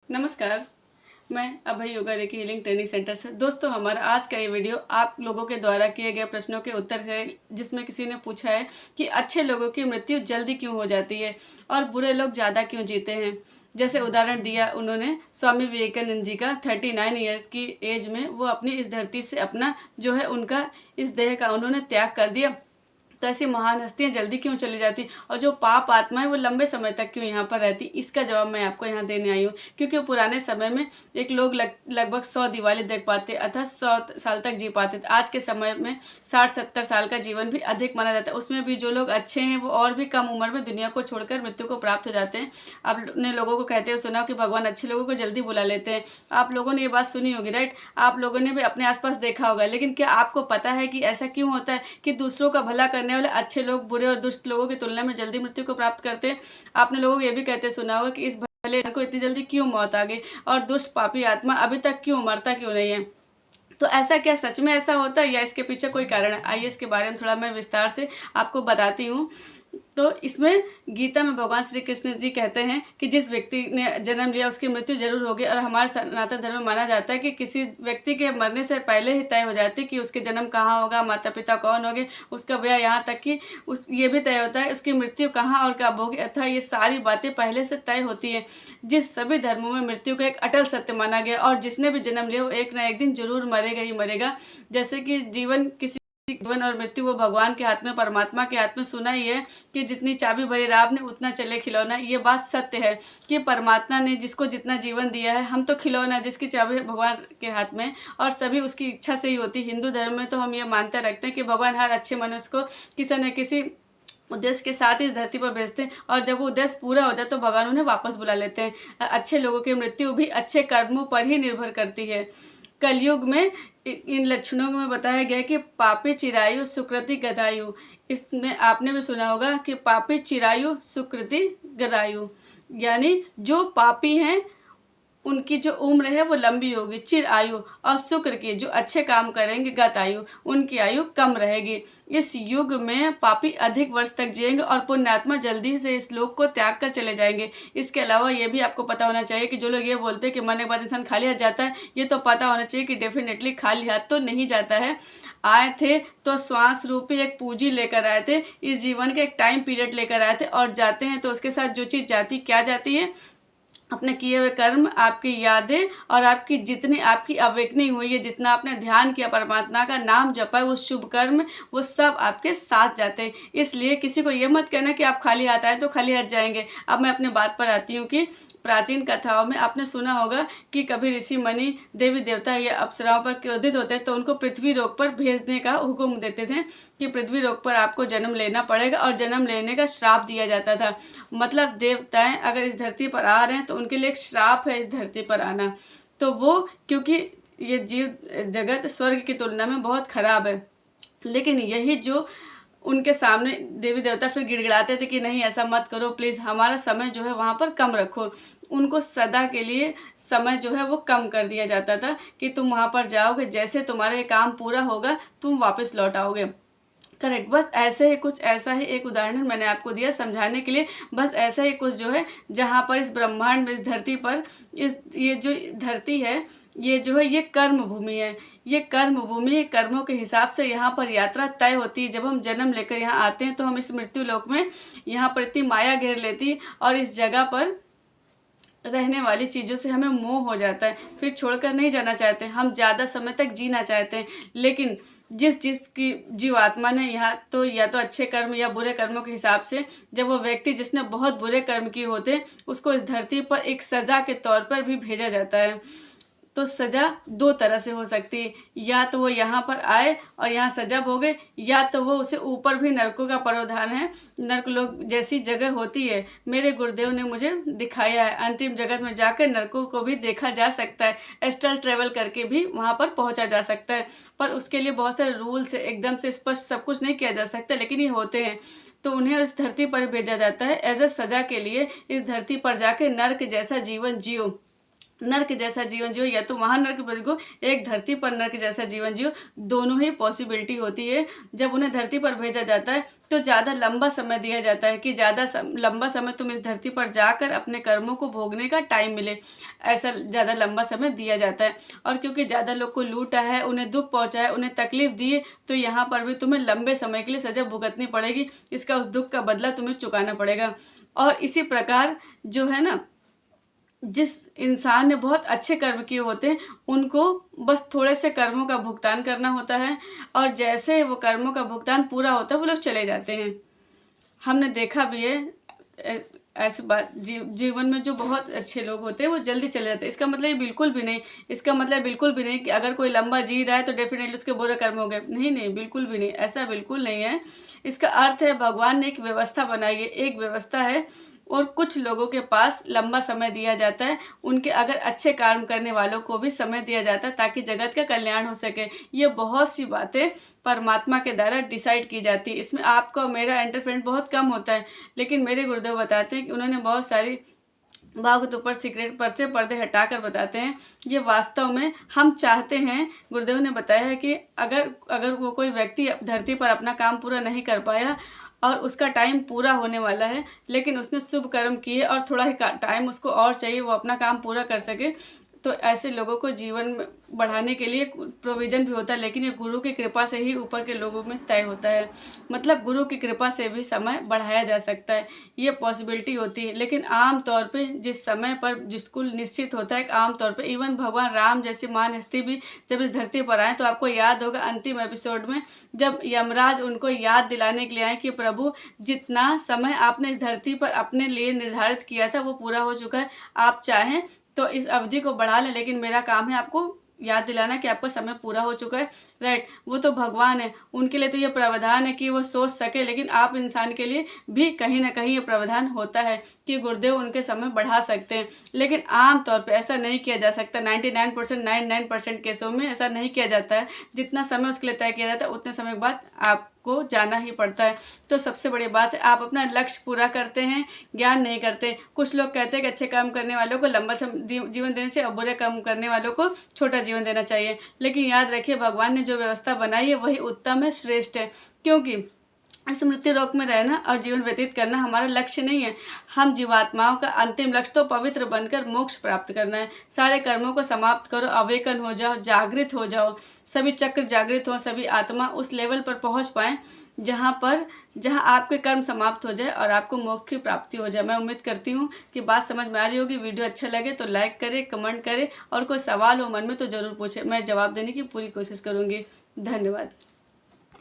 नमस्कार, मैं Abhay yoga reiki healing training centre से। दोस्तों, हमारा आज का ये वीडियो आप लोगों के द्वारा किए गए प्रश्नों के उत्तर है, जिसमें किसी ने पूछा है कि अच्छे लोगों की मृत्यु जल्दी क्यों हो जाती है और बुरे लोग ज़्यादा क्यों जीते हैं। जैसे उदाहरण दिया उन्होंने स्वामी विवेकानंद जी का 39 ईयर्स की एज में वो अपनी इस धरती से अपना जो है उनका इस देह का उन्होंने त्याग कर दिया। तो ऐसी महान हस्तियाँ जल्दी क्यों चली जाती और जो पाप आत्मा है वो लंबे समय तक क्यों यहाँ पर रहती, इसका जवाब मैं आपको यहाँ देने आई हूँ। क्योंकि पुराने समय में एक लोग लगभग 100 दिवाली देख पाते अर्थात 100 साल तक जी पाते थे। आज के समय में 60-70 साल का जीवन भी अधिक माना जाता है। उसमें भी जो लोग अच्छे हैं वो और भी कम उम्र में दुनिया को छोड़कर मृत्यु को प्राप्त हो जाते हैं। आपने लोगों को कहते हुए सुना कि भगवान अच्छे लोगों को जल्दी बुला लेते हैं। आप लोगों ने ये बात सुनी होगी, राइट। आप लोगों ने भी अपने आसपास देखा होगा। लेकिन क्या आपको पता है कि ऐसा क्यों होता है कि दूसरों का भला करने वाले अच्छे लोग बुरे और दुष्ट लोगों की तुलना में जल्दी मृत्यु को प्राप्त करते हैं। आपने लोगों को ये भी कहते सुना होगा कि इस भले को इतनी जल्दी क्यों मौत आ गई और दुष्ट पापी आत्मा अभी तक क्यों मरता क्यों नहीं है। तो ऐसा क्या सच में ऐसा होता है या इसके पीछे कोई कारण है? आइए इसके बारे में थोड़ा मैं विस्तार से आपको बताती हूँ। तो इसमें गीता में भगवान श्री कृष्ण जी कहते हैं कि जिस व्यक्ति ने जन्म लिया उसकी मृत्यु जरूर होगी। और हमारे सनातन धर्म में माना जाता है कि किसी व्यक्ति के मरने से पहले ही तय हो जाती है कि उसके जन्म कहाँ होगा, माता पिता कौन होंगे, उसका ब्याह, यहाँ तक कि ये भी तय होता है उसकी मृत्यु कहाँ और कब होगी। अर्थात ये सारी बातें पहले से तय होती है। जिस सभी धर्मों में मृत्यु को एक अटल सत्य माना गया और जिसने भी जन्म लिया वो एक ना एक दिन जरूर मरेगा ही मरेगा। जैसे कि जीवन और मृत्यु वो भगवान के हाथ में, परमात्मा के हाथ में। सुना ही है कि जितनी चाबी भरी राह ने उतना चले खिलौना। ये बात सत्य है कि परमात्मा ने जिसको जितना जीवन दिया है, हम तो खिलौना जिसकी चाबी भगवान के हाथ में और सभी उसकी इच्छा से ही होती। हिंदू धर्म में तो हम ये मानते रखते हैं कि भगवान हर अच्छे मनुष्य को किसी न किसी उद्देश्य के साथ इस धरती पर भेजते हैं और जब वो उद्देश्य पूरा हो जाए तो भगवान उन्हें वापस बुला लेते हैं। अच्छे लोगों की मृत्यु भी अच्छे कर्मों पर ही निर्भर करती है। कलयुग में इन लक्षणों में बताया गया कि पापी चिरायु सुकृति गदायु। इसमें आपने भी सुना होगा कि पापी चिरायु सुकृति गदायु, यानी जो पापी हैं उनकी जो उम्र है वो लंबी होगी, चिर आयु, और शुक्र की जो अच्छे काम करेंगे गत आयु, उनकी आयु कम रहेगी। इस युग में पापी अधिक वर्ष तक जिएंगे और पुण्यात्मा जल्दी से इस लोक को त्याग कर चले जाएंगे। इसके अलावा ये भी आपको पता होना चाहिए कि जो लोग ये बोलते हैं कि मरने के बाद इंसान खाली हाथ जाता है, ये तो पता होना चाहिए कि डेफिनेटली खाली हाथ तो नहीं जाता है। आए थे तो श्वास रूपी एक पूंजी लेकर आए थे, इस जीवन के एक टाइम पीरियड लेकर आए थे, और जाते हैं तो उसके साथ जो चीज़ जाती क्या जाती है? अपने किए हुए कर्म, आपकी यादें और आपकी जितनी आपकी अवेकनिंग हुई है, जितना आपने ध्यान किया, परमात्मा का नाम जपा है, वो शुभ कर्म वो सब आपके साथ जाते हैं। इसलिए किसी को ये मत कहना कि आप खाली हाथ आए तो खाली हाथ जाएंगे। अब मैं अपने बात पर आती हूँ कि प्राचीन कथाओं में आपने सुना होगा कि कभी ऋषि मुनि देवी देवता या अप्सराओं पर क्रोधित होते तो उनको पृथ्वी लोक पर भेजने का हुक्म देते थे कि पृथ्वी लोक पर आपको जन्म लेना पड़ेगा, और जन्म लेने का श्राप दिया जाता था। मतलब देवताएं अगर इस धरती पर आ रहे हैं तो उनके लिए एक श्राप है इस धरती पर आना। तो वो क्योंकि ये जीव जगत स्वर्ग की तुलना में बहुत खराब है, लेकिन यही जो उनके सामने देवी देवता फिर गिड़गिड़ाते थे कि नहीं ऐसा मत करो, प्लीज़ हमारा समय जो है वहाँ पर कम रखो। उनको सदा के लिए समय जो है वो कम कर दिया जाता था कि तुम वहाँ पर जाओगे, जैसे तुम्हारा ये काम पूरा होगा तुम वापस लौट आओगे। करेक्ट, बस ऐसे ही कुछ ऐसा ही एक उदाहरण मैंने आपको दिया समझाने के लिए। बस ऐसा ही कुछ जो है जहाँ पर इस ब्रह्मांड में, इस धरती पर, ये जो धरती है ये जो है ये कर्म भूमि है। ये कर्म भूमि, कर्मों के हिसाब से यहाँ पर यात्रा तय होती है। जब हम जन्म लेकर यहाँ आते हैं तो हम इस मृत्यु लोक में यहाँ पर इतनी माया घेर लेती है और इस जगह पर रहने वाली चीज़ों से हमें मोह हो जाता है, फिर छोड़कर नहीं जाना चाहते, हम ज़्यादा समय तक जीना चाहते हैं। लेकिन जिसकी जीवात्मा ने यहाँ तो या तो अच्छे कर्म या बुरे कर्मों के हिसाब से, जब वो व्यक्ति जिसने बहुत बुरे कर्म किए होते उसको इस धरती पर एक सज़ा के तौर पर भी भेजा जाता है। तो सज़ा दो तरह से हो सकती है, या तो वो यहाँ पर आए और यहाँ सज़ा भोगे, या तो वो उसे ऊपर भी नरकों का प्रावधान है। नर्क लोग जैसी जगह होती है, मेरे गुरुदेव ने मुझे दिखाया है, अंतिम जगत में जाकर नरकों को भी देखा जा सकता है। एस्ट्रल ट्रेवल करके भी वहाँ पर पहुँचा जा सकता है, पर उसके लिए बहुत सारे रूल्स है, एकदम से स्पष्ट सब कुछ नहीं किया जा सकता, लेकिन ये होते हैं। तो उन्हें इस धरती पर भेजा जाता है एज ए सज़ा के लिए, इस धरती पर जाके नर्क जैसा जीवन जियो। नर्क जैसा जीवन जियो या तो वहाँ नर्क बदलो, एक धरती पर नर्क जैसा जीवन जियो, दोनों ही पॉसिबिलिटी होती है। जब उन्हें धरती पर भेजा जाता है तो ज़्यादा लंबा समय दिया जाता है कि लंबा समय तुम इस धरती पर जाकर अपने कर्मों को भोगने का टाइम मिले, ऐसा ज़्यादा लंबा समय दिया जाता है। और क्योंकि ज़्यादा लोग को लूटा है, उन्हें दुख पहुँचा है, उन्हें तकलीफ दी है, तो यहाँ पर भी तुम्हें लंबे समय के लिए सज़ा भुगतनी पड़ेगी, इसका उस दुख का बदला तुम्हें चुकाना पड़ेगा। और इसी प्रकार जो है ना, जिस इंसान ने बहुत अच्छे कर्म किए होते हैं उनको बस थोड़े से कर्मों का भुगतान करना होता है, और जैसे वो कर्मों का भुगतान पूरा होता है वो लोग चले जाते हैं। हमने देखा भी है ऐसी बात, जीवन में जो बहुत अच्छे लोग होते हैं वो जल्दी चले जाते हैं। इसका मतलब ये बिल्कुल भी नहीं, इसका मतलब बिल्कुल भी नहीं कि अगर कोई लंबा जी रहा है तो डेफिनेटली उसके बुरे कर्म हो गए। नहीं नहीं, बिल्कुल भी नहीं, ऐसा बिल्कुल नहीं है। इसका अर्थ है भगवान ने एक व्यवस्था बनाई है, एक व्यवस्था है, और कुछ लोगों के पास लंबा समय दिया जाता है, उनके अगर अच्छे काम करने वालों को भी समय दिया जाता है ताकि जगत का कल्याण हो सके। ये बहुत सी बातें परमात्मा के द्वारा डिसाइड की जाती है, इसमें आपका मेरा इंटरफेरेंस बहुत कम होता है। लेकिन मेरे गुरुदेव बताते हैं कि उन्होंने बहुत सारी भागवत ऊपर सीक्रेट पर से पर्दे हटाकर बताते हैं। ये वास्तव में हम चाहते हैं, गुरुदेव ने बताया है कि अगर वो कोई व्यक्ति धरती पर अपना काम पूरा नहीं कर पाया और उसका टाइम पूरा होने वाला है, लेकिन उसने शुभ कर्म किए और थोड़ा ही टाइम उसको और चाहिए वो अपना काम पूरा कर सके, तो ऐसे लोगों को जीवन में बढ़ाने के लिए प्रोविज़न भी होता है, लेकिन ये गुरु की कृपा से ही ऊपर के लोगों में तय होता है। मतलब गुरु की कृपा से भी समय बढ़ाया जा सकता है, ये पॉसिबिलिटी होती है। लेकिन आम तौर पे जिस समय पर जिसको निश्चित होता है, आम तौर पे इवन भगवान राम जैसी महान हस्ती भी जब इस धरती पर आए तो आपको याद होगा अंतिम एपिसोड में जब यमराज उनको याद दिलाने के लिए आए कि प्रभु जितना समय आपने इस धरती पर अपने लिए निर्धारित किया था वो पूरा हो चुका है, आप चाहें तो इस अवधि को बढ़ा लें, लेकिन मेरा काम है आपको याद दिलाना कि आपका समय पूरा हो चुका है। राइट, वो तो भगवान है, उनके लिए तो ये प्रावधान है कि वो सोच सके, लेकिन आप इंसान के लिए भी कहीं ना कहीं ये प्रावधान होता है कि गुरुदेव उनके समय बढ़ा सकते हैं। लेकिन आम तौर पे ऐसा नहीं किया जा सकता, 99% केसों में ऐसा नहीं किया जाता है। जितना समय उसके लिए तय किया जाता है उतने समय के बाद आपको जाना ही पड़ता है। तो सबसे बड़ी बात है आप अपना लक्ष्य पूरा करते हैं, ज्ञान नहीं करते। कुछ लोग कहते हैं कि अच्छे काम करने वालों को लंबा जीवन देना चाहिए और बुरे काम करने वालों को छोटा जीवन देना चाहिए। लेकिन याद रखिए भगवान ने जो व्यवस्था बनाई है वही उत्तम है, श्रेष्ठ है, क्योंकि स्मृति लोक में रहना और जीवन व्यतीत करना हमारा लक्ष्य नहीं है। हम जीवात्माओं का अंतिम लक्ष्य तो पवित्र बनकर मोक्ष प्राप्त करना है। सारे कर्मों को समाप्त करो, अवेकन हो जाओ, जागृत हो जाओ, सभी चक्र जागृत हो, सभी आत्मा उस लेवल पर पहुंच पाएँ जहां आपके कर्म समाप्त हो जाए और आपको मोक्ष की प्राप्ति हो जाए। मैं उम्मीद करती हूँ कि बात समझ में आ रही होगी। वीडियो अच्छा लगे तो लाइक करें, कमेंट करें, और कोई सवाल हो मन में तो ज़रूर पूछे, मैं जवाब देने की पूरी कोशिश करूँगी। धन्यवाद।